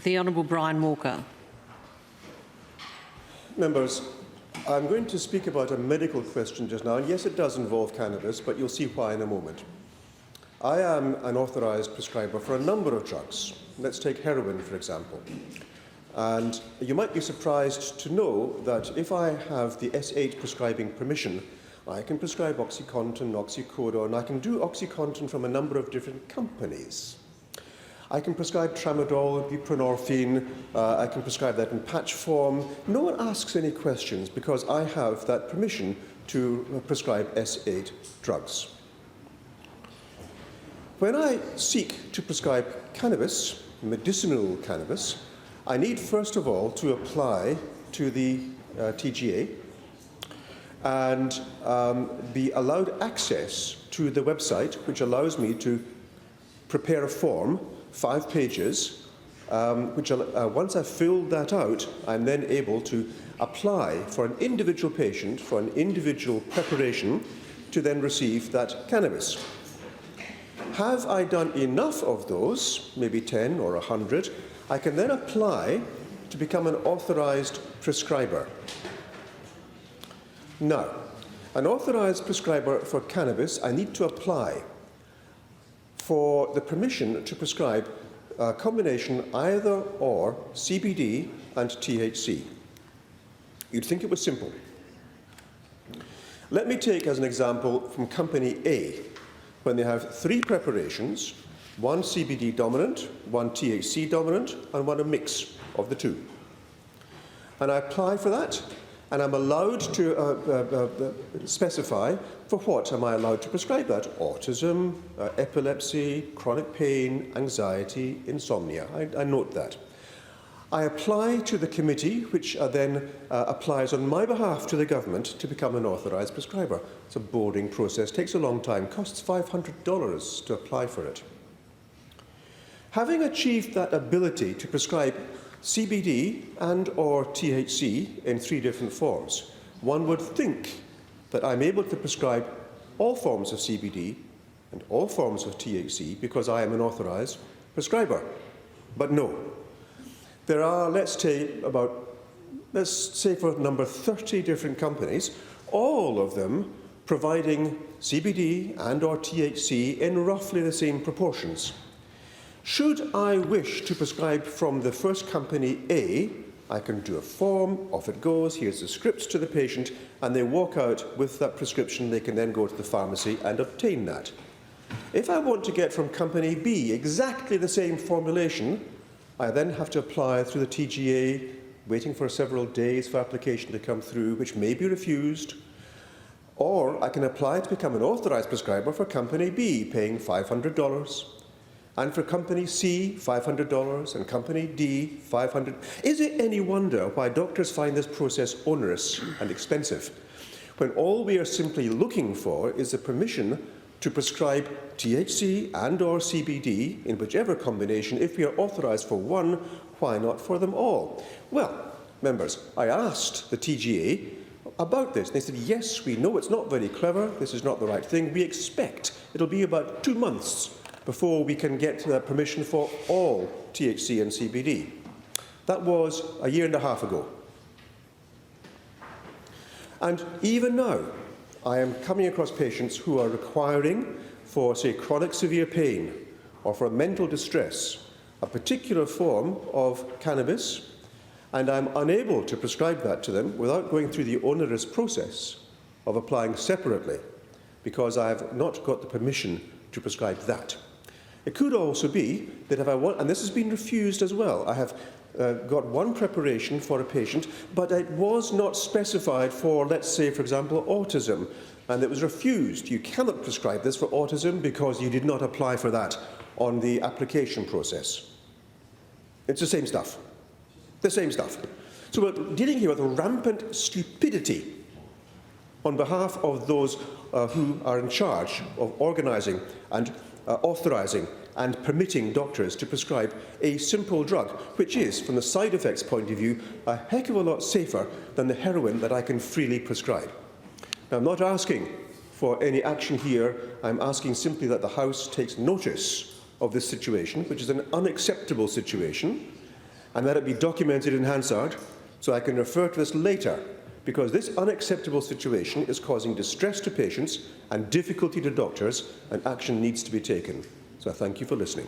The Honourable Brian Walker. Members, I'm going to speak about a medical question just now, and yes, it does involve cannabis, but you'll see why in a moment. I am an authorised prescriber for a number of drugs. Let's take heroin, for example. And you might be surprised to know that if I have the S8 prescribing permission, I can prescribe OxyContin, oxycodone. I can do OxyContin from a number of different companies. I can prescribe tramadol, buprenorphine. I can prescribe that in patch form. No one asks any questions because I have that permission to prescribe S8 drugs. When I seek to prescribe cannabis, medicinal cannabis, I need first of all to apply to the TGA and be allowed access to the website, which allows me to prepare a form, 5 pages, which once I've filled that out, I'm then able to apply for an individual patient, for an individual preparation, to then receive that cannabis. Have I done enough of those, maybe 10 or 100, I can then apply to become an authorised prescriber. Now, an authorised prescriber for cannabis, I need to apply for the permission to prescribe a combination either or CBD and THC. You'd think it was simple. Let me take as an example from Company A, when they have 3 preparations, one CBD dominant, one THC dominant, and one a mix of the two. And I apply for that, and I'm allowed to specify for what am I allowed to prescribe that. Autism, epilepsy, chronic pain, anxiety, insomnia. I note that. I apply to the committee, which then applies on my behalf to the government to become an authorised prescriber. It's a boarding process, takes a long time, costs $500 to apply for it. Having achieved that ability to prescribe CBD and or THC in 3 different forms, one would think that I'm able to prescribe all forms of CBD and all forms of THC because I am an authorised prescriber. But no. There are, let's say for number 30 different companies, all of them providing CBD and or THC in roughly the same proportions. Should I wish to prescribe from the first company A, I can do a form, off it goes, here's the scripts to the patient, and they walk out with that prescription. They can then go to the pharmacy and obtain that. If I want to get from company B exactly the same formulation, I then have to apply through the TGA, waiting for several days for application to come through, which may be refused. Or I can apply to become an authorised prescriber for company B, paying $500. And for company C, $500, and company D, $500. Is it any wonder why doctors find this process onerous and expensive, when all we are simply looking for is the permission to prescribe THC and or CBD in whichever combination? If we are authorised for one, why not for them all? Well, members, I asked the TGA about this. They said, yes, we know it's not very clever, this is not the right thing. We expect it'll be about 2 months before we can get permission for all THC and CBD. That was a year and a half ago. And even now, I am coming across patients who are requiring for, say, chronic severe pain or for mental distress, a particular form of cannabis, and I'm unable to prescribe that to them without going through the onerous process of applying separately, because I have not got the permission to prescribe that. It could also be that if I want, and this has been refused as well, I have got one preparation for a patient, but it was not specified for, let's say, for example, autism, and it was refused. You cannot prescribe this for autism because you did not apply for that on the application process. It's the same stuff. The same stuff. So we're dealing here with rampant stupidity on behalf of those who are in charge of organising and authorising and permitting doctors to prescribe a simple drug, which is, from the side effects point of view, a heck of a lot safer than the heroin that I can freely prescribe. Now, I'm not asking for any action here. I'm asking simply that the House takes notice of this situation, which is an unacceptable situation, and that it be documented in Hansard so I can refer to this later, because this unacceptable situation is causing distress to patients and difficulty to doctors, and action needs to be taken. So I thank you for listening.